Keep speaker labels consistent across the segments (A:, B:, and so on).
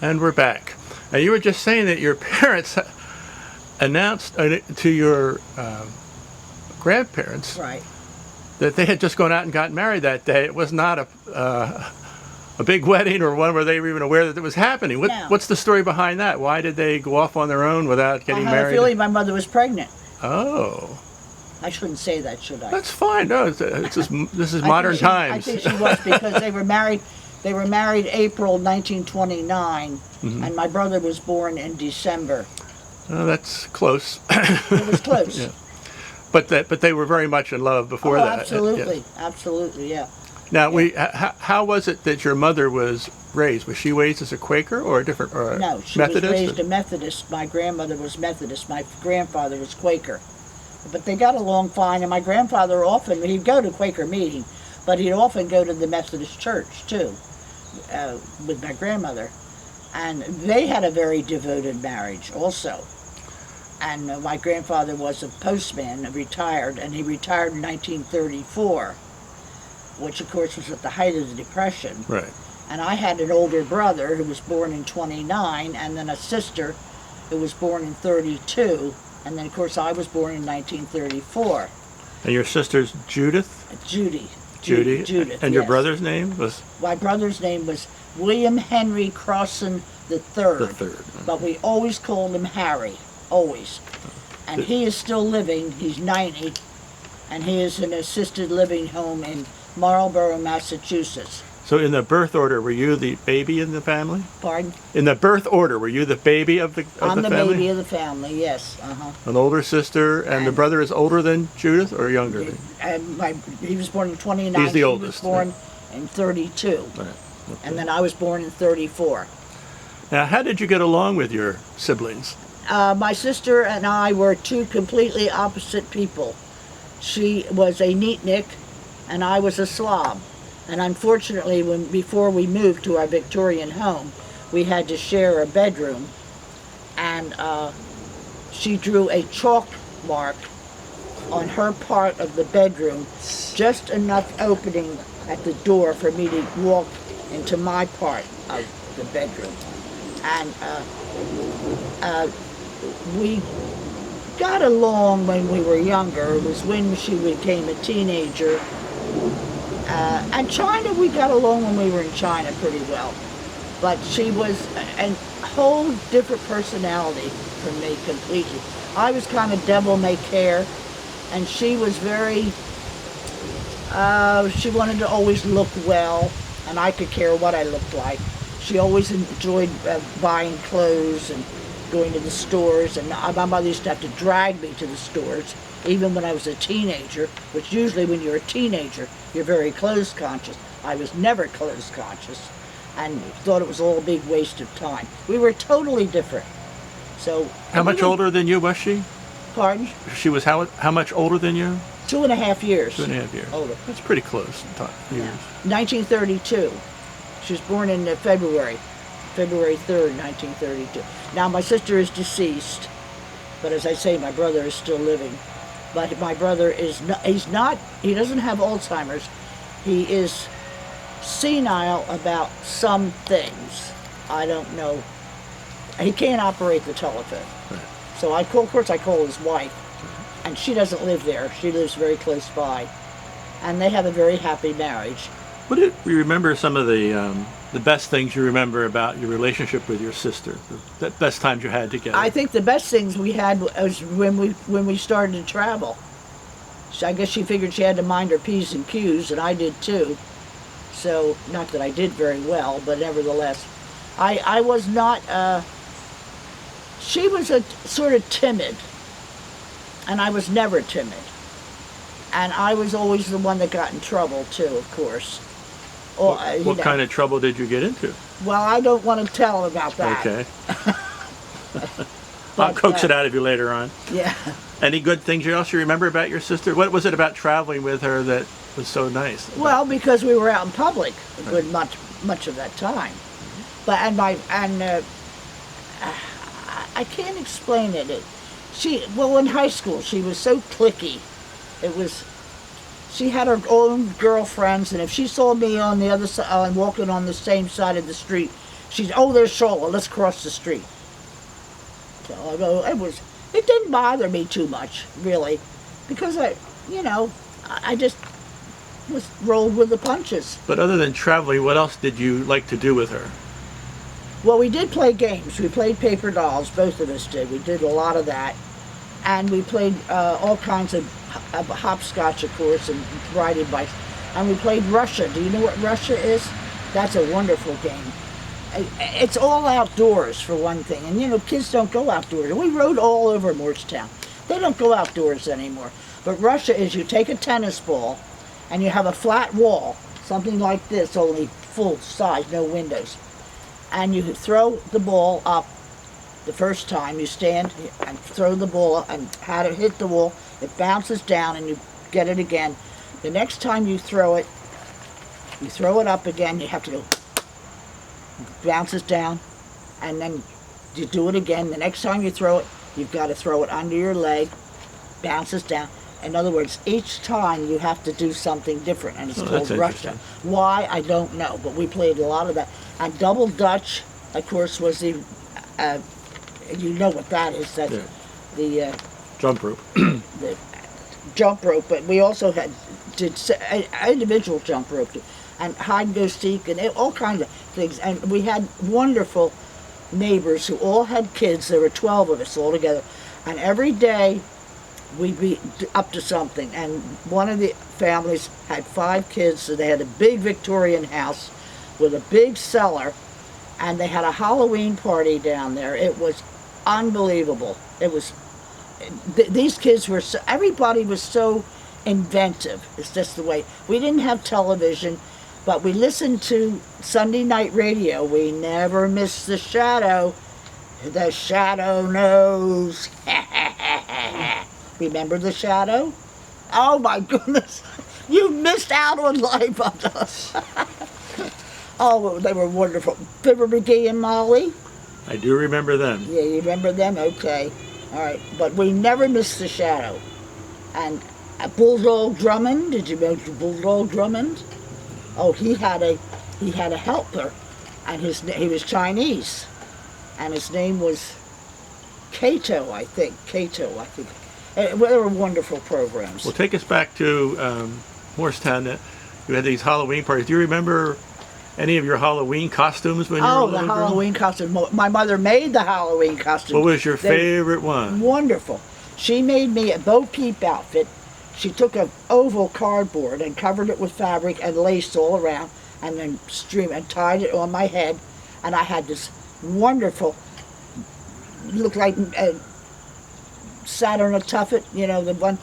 A: And we're back. Now, you were just saying that your parents announced to your grandparents
B: Right.
A: that they had just gone out and gotten married that day. It was not a big wedding or one where they were even aware that it was happening.
B: No.
A: What's the story behind that? Why did they go off on their own without getting
B: I have
A: married?
B: a feeling my mother was pregnant.
A: Oh,
B: I shouldn't say that, should I?
A: that's fine. No, it's just, this is
B: I
A: modern
B: think she-
A: times.
B: I think she was because they were married. They were married April 1929,
A: Mm-hmm.
B: and my brother was born in December.
A: Oh, that's close.
B: It was close.
A: Yeah. But they were very much in love before
B: Oh,
A: that.
B: absolutely,
A: Yeah.
B: absolutely, yeah.
A: Now, how was it that your mother was raised? Was she raised as a Quaker or a different or a
B: No, she
A: Methodist?
B: was raised a Methodist. My grandmother was Methodist. My grandfather was Quaker. But they got along fine, and my grandfather often, he'd go to Quaker meeting, but he'd often go to the Methodist church, too, with my grandmother. And they had a very devoted marriage, also. And my grandfather was a postman, retired, and he retired in 1934, which, of course, was at the height of the Depression.
A: Right.
B: And I had an older brother who was born in 29, and then a sister who was born in 32, and then, of course, I was born in 1934.
A: And your sister's Judith?
B: Judy.
A: Judy.
B: Judith,
A: And your
B: yes.
A: brother's name was?
B: My brother's name was William Henry Crossan III.
A: The third.
B: But we always called him Harry, always. And he is still living. He's 90, and he is in an assisted living home in Marlborough, Massachusetts.
A: So in the birth order, were you the baby in the family?
B: Pardon?
A: In the birth order, were you the baby of the
B: I'm the
A: family?
B: baby of the family, yes. Uh-huh.
A: An older sister, and the
B: And-
A: brother is older than Judith or younger?
B: And he was born in 29.
A: He's the
B: she
A: oldest,
B: was born in 32.
A: Right.
B: And then I was born in 34.
A: Now, how did you get along with your siblings?
B: My sister and I were two completely opposite people. She was a neatnik, and I was a slob. And unfortunately, before we moved to our Victorian home, we had to share a bedroom. And she drew a chalk mark on her part of the bedroom, just enough opening at the door for me to walk into my part of the bedroom. And we got along when we were younger. It was when she became a teenager. And China, we got along when we were in China pretty well. But she was a whole different personality from me completely. I was kind of devil-may-care, and she was very, she wanted to always look well, and I could care what I looked like. She always enjoyed buying clothes and going to the stores, and my mother used to have to drag me to the stores, even when I was a teenager, which usually when you're a teenager, you're very clothes conscious. I was never clothes conscious, and thought it was all a big waste of time. We were totally different. So
A: How much older than you was she?
B: Pardon?
A: She was how much older than you?
B: 2.5 years.
A: 2.5 years.
B: Older.
A: That's pretty close years.
B: Yeah. 1932. She was born in February 3rd, 1932. Now my sister is deceased, but as I say, my brother is still living. But my brother is not, he doesn't have Alzheimer's. He is senile about some things. I don't know. He can't operate the telephone.
A: Right.
B: So of course I call his wife, and she doesn't live there. She lives very close by. And they have a very happy marriage.
A: What do you remember some of the best things you remember about your relationship with your sister? The best times you had together?
B: I think the best things we had was when we started to travel. I guess she figured she had to mind her P's and Q's, and I did too. So, not that I did very well, but nevertheless. I was not, she was a sort of timid, and I was never timid. And I was always the one that got in trouble too, of course. Or,
A: what kind of trouble did you get into?
B: Well, I don't want to tell about that.
A: Okay. I'll coax it out of you later on.
B: Yeah.
A: Any good things else you remember about your sister? What was it about traveling with her that was so nice?
B: Well, because we were out in public a good much of that time. But I can't explain it. In high school she was so cliquey. She had her own girlfriends, and if she saw me on the other side, walking on the same side of the street, She's, oh, there's Shola, let's cross the street. So I go, it didn't bother me too much, really, because I just was rolled with the punches.
A: But other than traveling, what else did you like to do with her?
B: Well, we did play games. We played paper dolls, both of us did. We did a lot of that. And we played all kinds of hopscotch, of course, and riding bikes. And we played Russia. Do you know what Russia is? That's a wonderful game. It's all outdoors, for one thing. And, kids don't go outdoors. We rode all over Morristown. They don't go outdoors anymore. But Russia is, you take a tennis ball, and you have a flat wall, something like this, only full size, no windows. And you throw the ball up. The first time you stand and throw the ball and how to hit the wall, it bounces down and you get it again. The next time you throw it up again, you have to go, bounces down, and then you do it again. The next time you throw it, you've got to throw it under your leg, bounces down. In other words, each time you have to do something different, and it's called Russia. Why, I don't know, but we played a lot of that. And Double Dutch, of course, was the, you know what that is, that's the
A: jump rope.
B: the jump rope, but we also did individual jump rope, and hide and go seek, and all kinds of things. And we had wonderful neighbors who all had kids. There were 12 of us all together, and every day we'd be up to something. And one of the families had 5 kids, so they had a big Victorian house with a big cellar, and they had a Halloween party down there. It was unbelievable. It was, these kids were so, everybody was so inventive. It's just the way. We didn't have television, but we listened to Sunday night radio. We never missed the Shadow. The Shadow knows. Remember the Shadow? Oh my goodness. You missed out on life on us. Oh, they were wonderful. Fibber McGee and Molly.
A: I do remember them.
B: Yeah, you remember them? Okay. All right. But we never missed the Shadow. And Bulldog Drummond. Did you know Bulldog Drummond? Oh, he had a helper, and he was Chinese, and his name was Kato, I think. They were wonderful programs.
A: Well, take us back to Morristown. You had these Halloween parties. Do you remember any of your Halloween costumes when you were a
B: Oh,
A: little
B: the
A: girl?
B: Halloween costume. My mother made the Halloween costume.
A: What was your favorite one?
B: Wonderful. She made me a Bo Peep outfit. She took an oval cardboard and covered it with fabric and lace all around, and then and tied it on my head, and I had this wonderful, looked like Saturn a Tuffet, the one,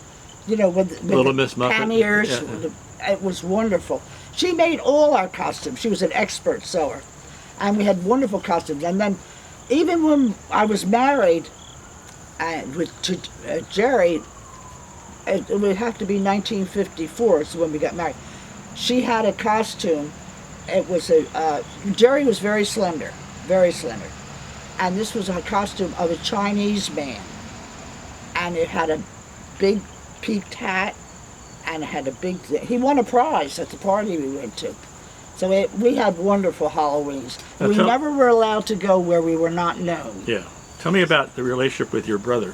B: with
A: Little
B: the
A: Miss Muffet.
B: panniers.
A: Yeah.
B: It was wonderful. She made all our costumes. She was an expert sewer, and we had wonderful costumes. And then, even when I was married to Jerry, it would have to be 1954 is when we got married. She had a costume. It was Jerry was very slender, and this was a costume of a Chinese man, and it had a big peaked hat, and it had a big. He won a prize at the party we went to, so we had wonderful Halloweens.
A: Now
B: We never were allowed to go where we were not known.
A: Yeah. Tell me about the relationship with your brother.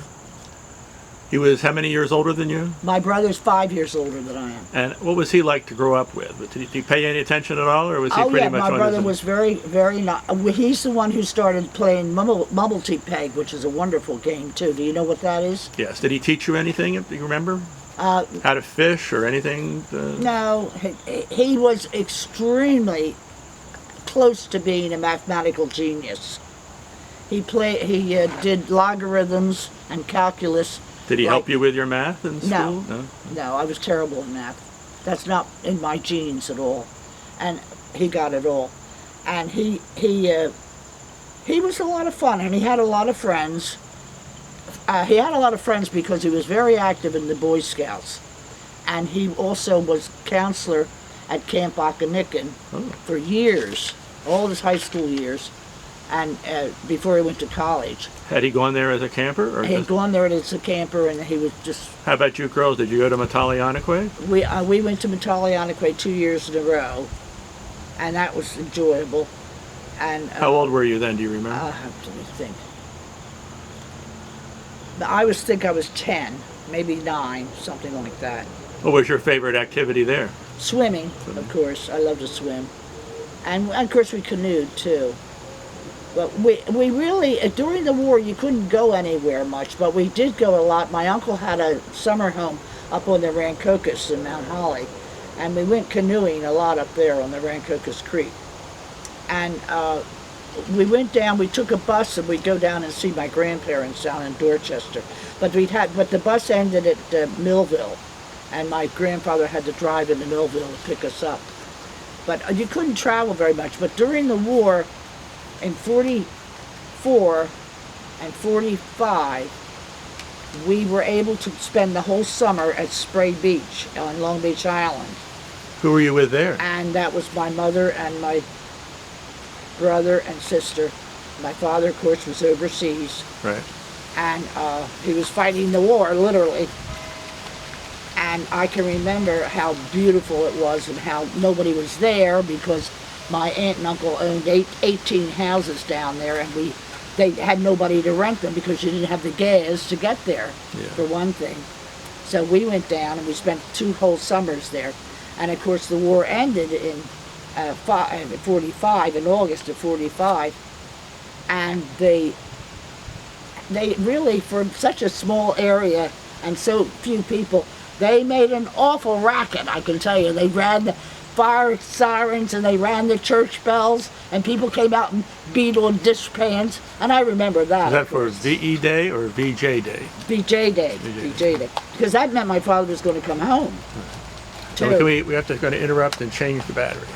A: He was how many years older than you?
B: My brother's 5 years older than I am.
A: And what was he like to grow up with? Did he pay any attention at all, or was he pretty much
B: my
A: on
B: brother
A: his own?
B: was very, very not. He's the one who started playing Mumblety Peg, which is a wonderful game too. Do you know what that is?
A: Yes. Did he teach you anything? Do you remember? How to fish or anything?
B: No, he was extremely close to being a mathematical genius. He did logarithms and calculus.
A: Did he help you with your math in school?
B: No, I was terrible in math. That's not in my genes at all. And he got it all. And he was a lot of fun, and he had a lot of friends. He had a lot of friends because he was very active in the Boy Scouts. And he also was counselor at Camp Occonequin for years, all his high school years, and before he went to college.
A: Had he gone there as a camper? Or
B: He had gone there as a camper, and he was just...
A: How about you girls? Did you go to Matalianaque?
B: We went to Matalianaque 2 years in a row, and that was enjoyable. And
A: How old were you then? Do you remember?
B: I have to think. I was 10, maybe 9, something like that.
A: What was your favorite activity there?
B: Swimming, of course. I love to swim. And of course we canoed too. But we really, during the war you couldn't go anywhere much, but we did go a lot. My uncle had a summer home up on the Rancocas in Mount Holly, and we went canoeing a lot up there on the Rancocas Creek. And we went down, we took a bus and we'd go down and see my grandparents down in Dorchester. But the bus ended at Millville, and my grandfather had to drive into Millville to pick us up. But you couldn't travel very much. But during the war, in 44 and 45, we were able to spend the whole summer at Spray Beach on Long Beach Island.
A: Who were you with there?
B: And that was my mother and my brother and sister. My father, of course, was overseas.
A: Right.
B: And he was fighting the war, literally. And I can remember how beautiful it was and how nobody was there because my aunt and uncle owned 18 houses down there, and they had nobody to rent them because you didn't have the gas to get there, for one thing. So we went down and we spent 2 whole summers there. And of course the war ended in 45, in August of 45. And they really, for such a small area and so few people, they made an awful racket, I can tell you. They ran the fire sirens and they ran the church bells, and people came out and beat on dishpans, and I remember that.
A: Was that for VE Day or VJ Day?
B: VJ Day, VJ Day, because that meant my father was going to come home.
A: So we have to interrupt and change the battery.